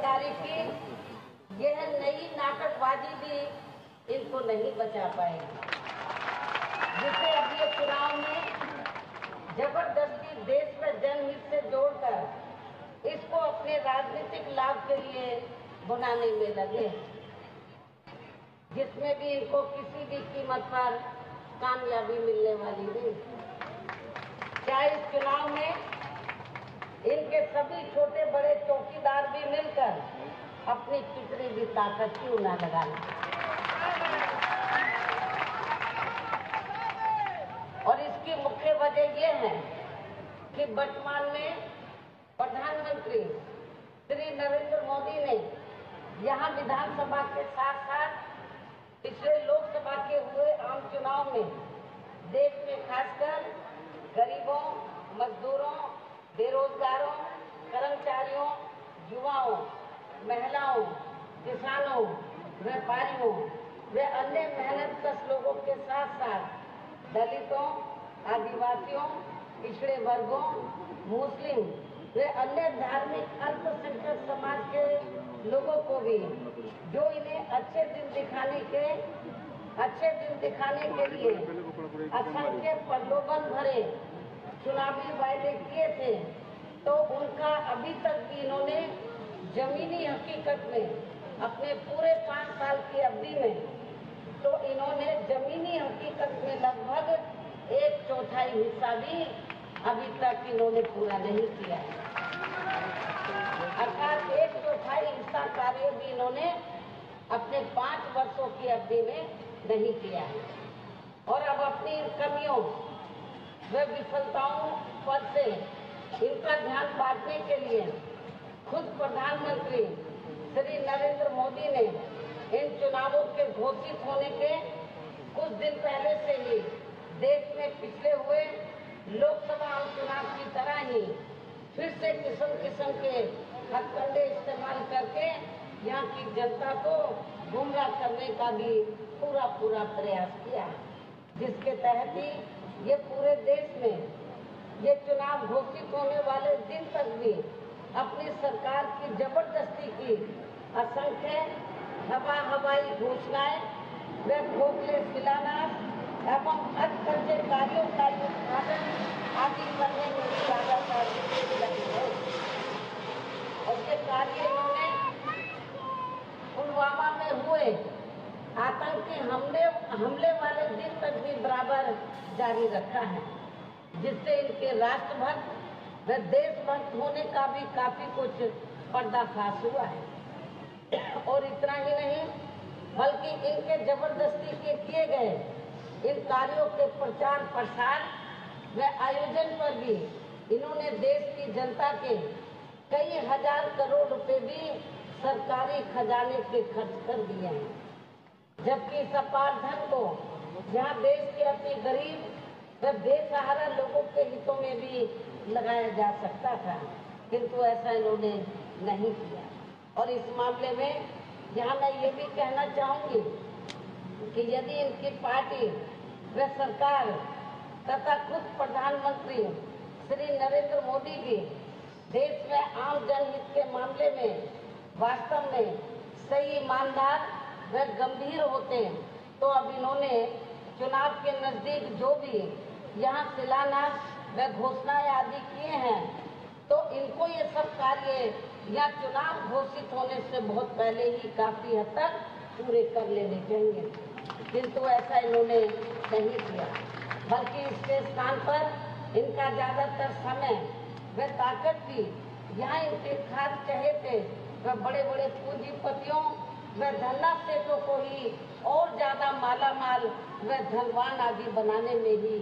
बेरोजगारी की यह नई नाटकबाजी भी इनको नहीं बचा पाएगी, जिसे अब ये चुनाव में जबरदस्ती देश में जनहित से जोड़कर इसको अपने राजनीतिक लाभ के लिए बनाने में लगे, जिसमें भी इनको किसी भी कीमत पर कामयाबी मिलने वाली नहीं। क्या इस चुनाव में इनके सभी छोटे बड़े चौकीदार भी मिलकर अपनी कितनी भी ताकत क्यों न लगाना। और इसकी मुख्य वजह यह है कि वर्तमान में प्रधानमंत्री श्री नरेंद्र मोदी ने यहाँ विधानसभा के साथ साथ पिछले लोकसभा के हुए आम चुनाव में देश में खासकर गरीबों, मजदूरों, बेरोजगारों, कर्मचारियों, युवाओं, महिलाओं, किसानों, व्यापारियों व अन्य मेहनतकश लोगों के साथ साथ दलितों, आदिवासियों, पिछड़े वर्गों, मुस्लिम व अन्य धार्मिक अल्पसंख्यक समाज के लोगों को भी, जो इन्हें अच्छे दिन दिखाने के लिए असंख्य प्रलोभन भरे चुनावी वायदे किए थे, तो उनका अभी तक भी इन्होंने जमीनी हकीकत में अपने पूरे 5 साल की अवधि में तो इन्होंने जमीनी हकीकत में लगभग 1/4 हिस्सा भी अभी तक इन्होंने पूरा नहीं किया है। अर्थात 1/4 हिस्सा कार्य भी इन्होंने अपने 5 वर्षों की अवधि में नहीं किया है। और अब अपनी कमियों व विफलताओं पर से इनका ध्यान बांटने के लिए खुद प्रधानमंत्री श्री नरेंद्र मोदी ने इन चुनावों के घोषित होने के कुछ दिन पहले से ही देश में पिछले हुए लोकसभा चुनाव की तरह ही फिर से किस्म के हथकंडे इस्तेमाल करके यहाँ की जनता को गुमराह करने का भी पूरा प्रयास किया, जिसके तहत ही ये पूरे देश में ये चुनाव घोषित होने वाले दिन तक भी अपनी सरकार की जबरदस्ती की असंख्य हवाई घोषणाएं व खोखले शिलान्यास एवं अटकलते कार्यों का उद्घाटन आदि करने में लगातार लगी है। और ये कार्य इन्होंने पुलवामा में हुए आतंकी हमले वाले दिन तक भी बराबर जारी रखा है, जिससे इनके राष्ट्रभक्त व देशभक्त होने का भी काफी कुछ पर्दाफाश हुआ है। और इतना ही नहीं, बल्कि इनके जबरदस्ती के किए गए इन कार्यों के प्रचार प्रसार व आयोजन पर भी इन्होंने देश की जनता के कई हजार करोड़ रुपए भी सरकारी खजाने के खर्च कर दिए हैं, जबकि इस अपार धन को यहाँ देश के अपने गरीब व बेसहारा लोगों के हितों में भी लगाया जा सकता था, किंतु ऐसा इन्होंने नहीं किया। और इस मामले में यहाँ मैं ये भी कहना चाहूँगी कि यदि इनकी पार्टी व सरकार तथा खुद प्रधानमंत्री श्री नरेंद्र मोदी भी देश में आम जनहित के मामले में वास्तव में सही, ईमानदार व गंभीर होते, तो अब इन्होंने चुनाव के नजदीक जो भी यहाँ शिलान्यास व घोषणाएं आदि किए हैं, तो इनको ये सब कार्य या चुनाव घोषित होने से बहुत पहले ही काफी हद तक पूरे कर लेने चाहिए, किंतु ऐसा इन्होंने नहीं किया, बल्कि इसके स्थान पर इनका ज्यादातर समय व ताकत भी यहाँ इनके खास चहेते व बड़े बड़े पूंजीपतियों व धन्ना सेठों को ही और ज्यादा मालामाल व धनवान आदि बनाने में ही